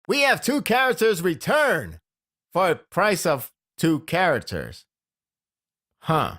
We have 2 characters return for a price of 2 characters. Huh.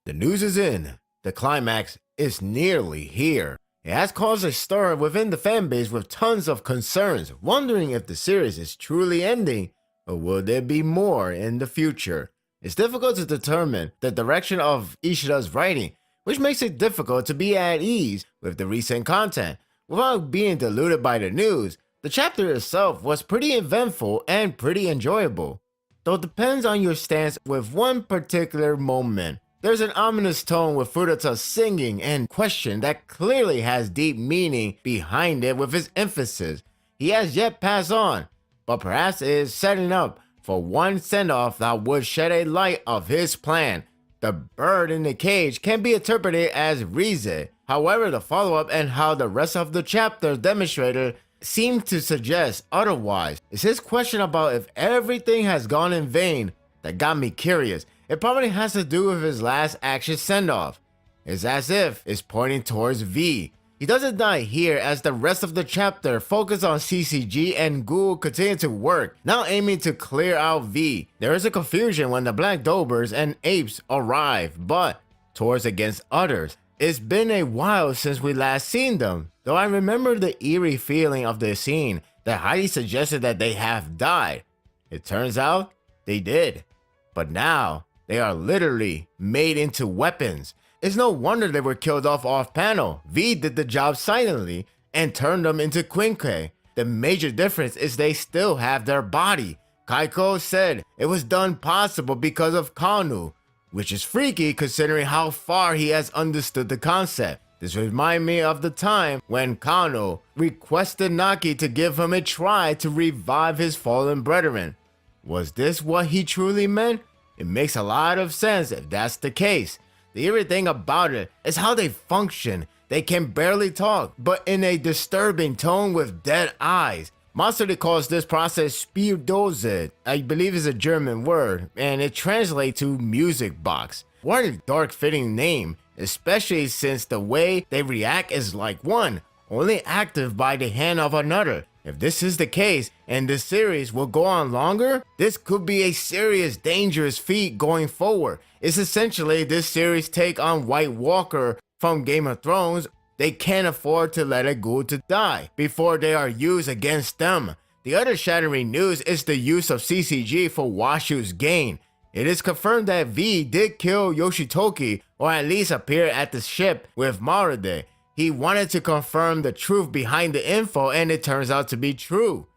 The news is in. The climax is nearly here. It has caused a stir within the fanbase with tons of concerns, wondering if the series is truly ending, or will there be more in the future. It's difficult to determine the direction of Ishida's writing, which makes it difficult to be at ease with the recent content. Without being deluded by the news, the chapter itself was pretty eventful and pretty enjoyable. Though it depends on your stance with one particular moment. There's an ominous tone with Furuta's singing and question that clearly has deep meaning behind it with his emphasis. He has yet passed on, but perhaps it is setting up for one send-off that would shed a light of his plan. The bird in the cage can be interpreted as Rize. However, the follow-up and how the rest of the chapter demonstrated seem to suggest otherwise. It's his question about if everything has gone in vain that got me curious. It probably has to do with his last action send-off. It's as if it's pointing towards V. He doesn't die here as the rest of the chapter focus on CCG and Ghoul continue to work, now aiming to clear out V. There is a confusion when the Black Dobers and Apes arrive, but towards against others. It's been a while since we last seen them, though I remember the eerie feeling of the scene that highly suggested that they have died. It turns out they did, but now they are literally made into weapons. It's no wonder they were killed off panel. V did the job silently and turned them into Quinque. The major difference is they still have their body. Kaiko said it was done possible because of Kanu, which is freaky considering how far he has understood the concept. This reminds me of the time when Kanu requested Naki to give him a try to revive his fallen brethren. Was this what he truly meant? It makes a lot of sense if that's the case. The eerie thing about it is how they function. They can barely talk, but in a disturbing tone with dead eyes. Monster calls this process Spieldose, I believe is a German word, and it translates to music box. What a dark fitting name, especially since the way they react is like one, only active by the hand of another. If this is the case, and this series will go on longer, this could be a serious dangerous feat going forward. It's essentially this series' take on White Walker from Game of Thrones. They can't afford to let a ghoul to die before they are used against them. The other shattering news is the use of CCG for Washu's gain. It is confirmed that V did kill Yoshitoki, or at least appear at the ship with Marude. He wanted to confirm the truth behind the info, and it turns out to be true.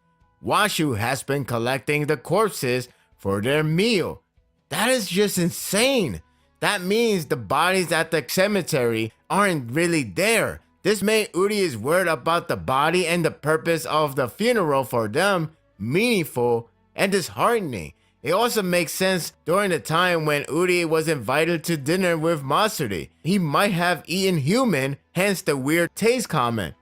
Washu has been collecting the corpses for their meal. That is just insane. That means the bodies at the cemetery aren't really there. This made Uri's word about the body and the purpose of the funeral for them meaningful and disheartening. It also makes sense during the time when Uri was invited to dinner with Masuri. He might have eaten human, hence the weird taste comment.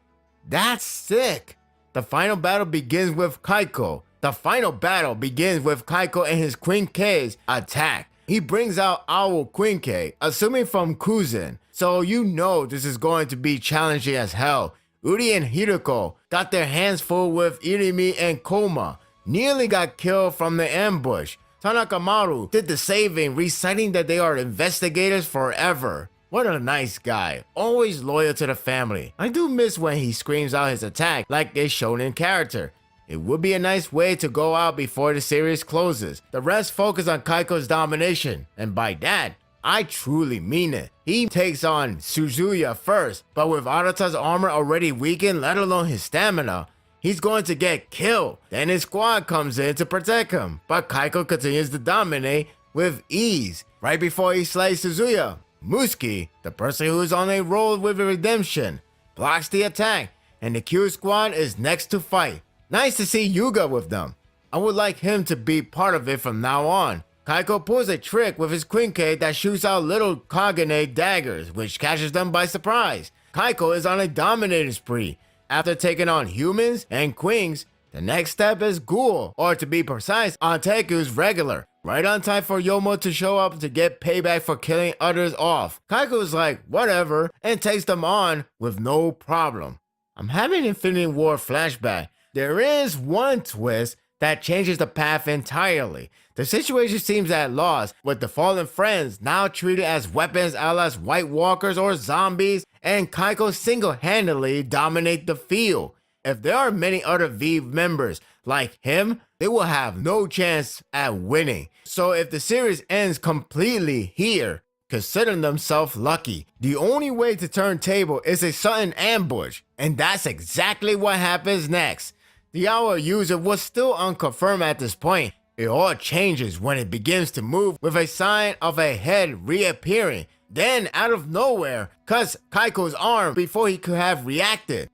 That's sick. The final battle begins with Kaiko. And his Quinque's attack. He brings out Owl Quinque, assuming from Kuzen. So you know this is going to be challenging as hell. Uri and Hiroko got their hands full with Irimi and Koma. Nearly got killed from the ambush. Tanaka Maru did the saving, reciting that they are investigators forever. What a nice guy, always loyal to the family. I do miss when he screams out his attack like a shonen character. It would be a nice way to go out before the series closes. The rest focus on Kaiko's domination, and by that, I truly mean it. He takes on Suzuya first, but with Arata's armor already weakened, let alone his stamina, he's going to get killed. Then his squad comes in to protect him, but Kaiko continues to dominate with ease. Right before he slays Suzuya, Muski, the person who's on a roll with redemption, blocks the attack, and the Q squad is next to fight. Nice to see Yuga with them. I would like him to be part of it from now on. Kaiko pulls a trick with his Quinque that shoots out little Kagane daggers, which catches them by surprise. Kaiko is on a dominating spree. After taking on humans and queens, The next step is Ghoul, or to be precise, Anteku's regular. Right on time for Yomo to show up to get payback for killing others off. Kaiku's like, whatever, and takes them on with no problem. I'm having Infinity War flashback. There is one twist that changes the path entirely. The situation seems at loss, with the fallen friends now treated as weapons as White Walkers or zombies, and Kaiko single-handedly dominate the field. If there are many other V members like him, they will have no chance at winning. So if the series ends completely here, consider themselves lucky. The only way to turn table is a sudden ambush, and that's exactly what happens next. The Hour user was still unconfirmed at this point. It all changes when it begins to move with a sign of a head reappearing. Then, out of nowhere, cuts Kaiko's arm before he could have reacted.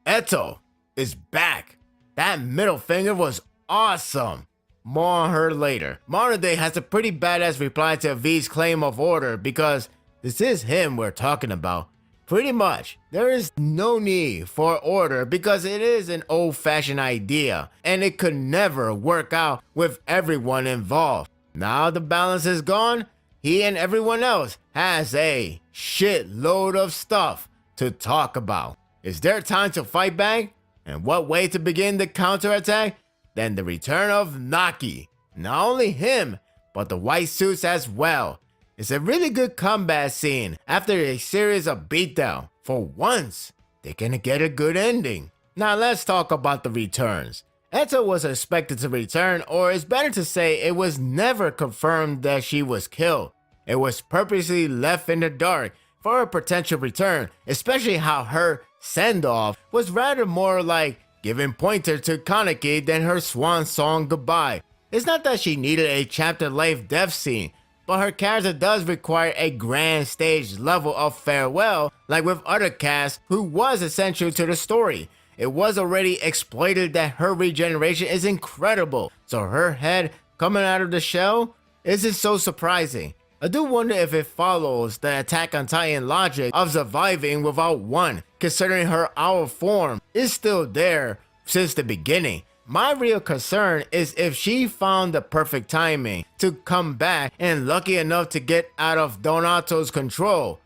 Eto is back. That middle finger was awesome. More on her later. Modern Day has a pretty badass reply to V's claim of order because this is him we're talking about. Pretty much, there is no need for order because it is an old-fashioned idea and it could never work out with everyone involved. Now the balance is gone, he and everyone else has a shitload of stuff to talk about. Is there time to fight back? And what way to begin the counterattack? Then the return of Naki. Not only him, but the white suits as well. It's a really good combat scene after a series of beatdown. For once, they're gonna get a good ending. Now let's talk about the returns. Eto was expected to return, or it's better to say it was never confirmed that she was killed. It was purposely left in the dark for a potential return, especially how her send-off was rather more like giving pointer to Kaneki than her swan song goodbye. It's not that she needed a chapter-length death scene, but her character does require a grand stage level of farewell, like with other casts who was essential to the story. It was already exploited that her regeneration is incredible, so her head coming out of the shell isn't so surprising. I do wonder if it follows the Attack on Titan logic of surviving without one, considering her owl form is still there since the beginning. My real concern is if she found the perfect timing to come back and lucky enough to get out of Donato's control.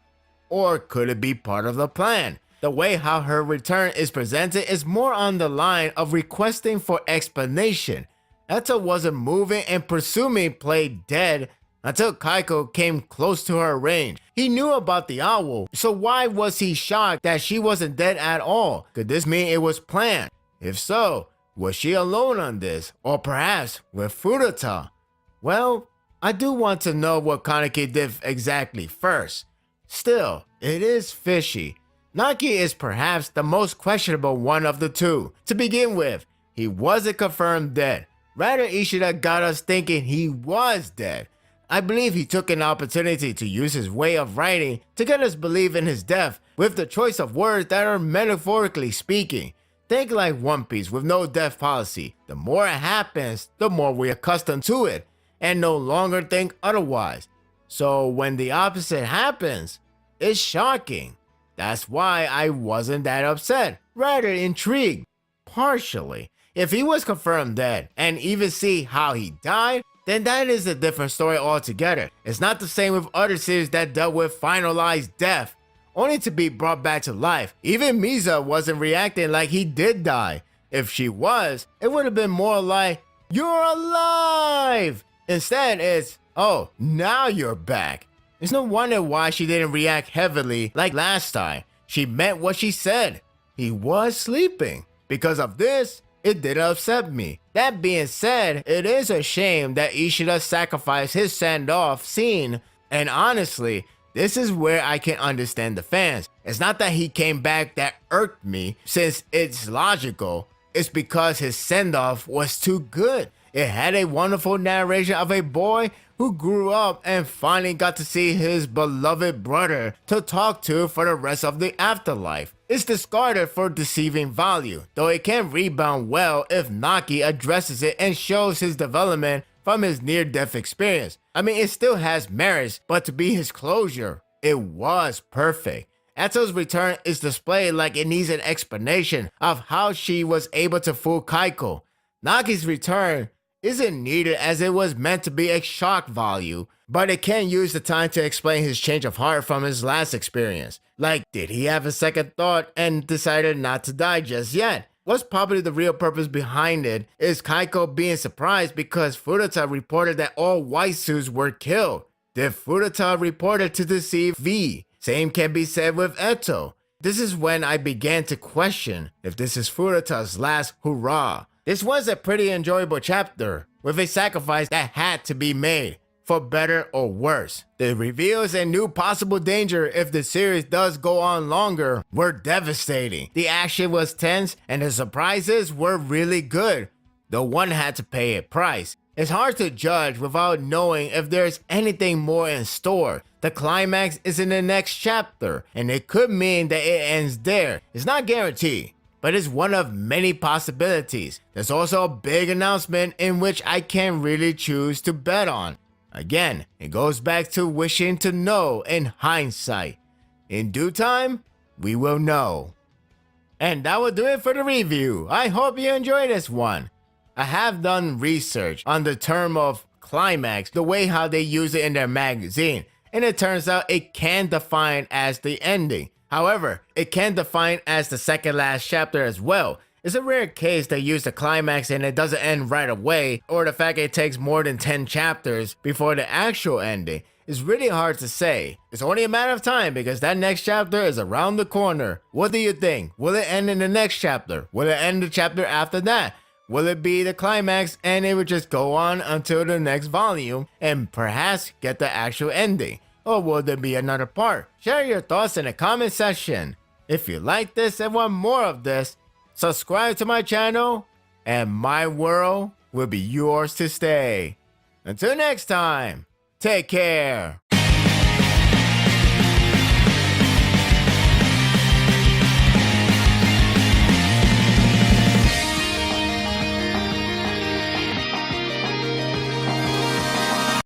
Or could it be part of the plan? The way how her return is presented is more on the line of requesting for explanation. Eto wasn't moving and presuming played dead until Kaiko came close to her range. He knew about the owl, so why was he shocked that she wasn't dead at all? Could this mean it was planned? If so, was she alone on this? Or perhaps with Furuta? Well, I do want to know what Kaneki did exactly first. Still, it is fishy. Naki is perhaps the most questionable one of the two. To begin with, he wasn't confirmed dead. Rather, Ishida got us thinking he was dead. I believe he took an opportunity to use his way of writing to get us believe in his death with the choice of words that are metaphorically speaking. Think like One Piece with no death policy. The more it happens, the more we're accustomed to it and no longer think otherwise. So when the opposite happens, it's shocking. That's why I wasn't that upset, rather intrigued. Partially. If he was confirmed dead and even see how he died, then that is a different story altogether. It's not the same with other series that dealt with finalized death, only to be brought back to life. Even Misa wasn't reacting like he did die. If she was, it would have been more like, "You're alive!" Instead, it's, "Oh, now you're back." It's no wonder why she didn't react heavily like last time. She meant what she said. He was sleeping. Because of this, it did upset me. That being said, it is a shame that Ishida sacrificed his send-off scene, and honestly, this is where I can understand the fans. It's not that he came back that irked me, since it's logical. It's because his send-off was too good. It had a wonderful narration of a boy who grew up and finally got to see his beloved brother to talk to for the rest of the afterlife. It's discarded for deceiving value, though it can rebound well if Naki addresses it and shows his development from his near-death experience. I mean, it still has merits, but to be his closure, it was perfect. Eto's return is displayed like it needs an explanation of how she was able to fool Kaiko. Nagi's return isn't needed as it was meant to be a shock value, but it can use the time to explain his change of heart from his last experience. Like, did he have a second thought and decided not to die just yet? What's probably the real purpose behind it is Kaiko being surprised because Furuta reported that all white suits were killed. Did Furuta report it to deceive V? Same can be said with Eto. This is when I began to question if this is Furuta's last hurrah. This was a pretty enjoyable chapter, with a sacrifice that had to be made, for better or worse. The reveals and new possible danger if the series does go on longer were devastating. The action was tense and the surprises were really good, though one had to pay a price. It's hard to judge without knowing if there's anything more in store. The climax is in the next chapter, and it could mean that it ends there. It's not guaranteed, but it's one of many possibilities. There's also a big announcement in which I can't really choose to bet on. Again, it goes back to wishing to know in hindsight. In due time, we will know. And that will do it for the review. I hope you enjoyed this one. I have done research on the term of climax, the way how they use it in their magazine, and it turns out it can define as the ending. However, it can define as the second last chapter as well. It's a rare case they use the climax and it doesn't end right away, or the fact it takes more than 10 chapters before the actual ending. It's really hard to say. It's only a matter of time because that next chapter is around the corner. What do you think? Will it end in the next chapter? Will it end the chapter after that? Will it be the climax and it would just go on until the next volume and perhaps get the actual ending? Or will there be another part? Share your thoughts in the comment section. If you like this and want more of this, subscribe to my channel and my world will be yours to stay. Until next time, take care.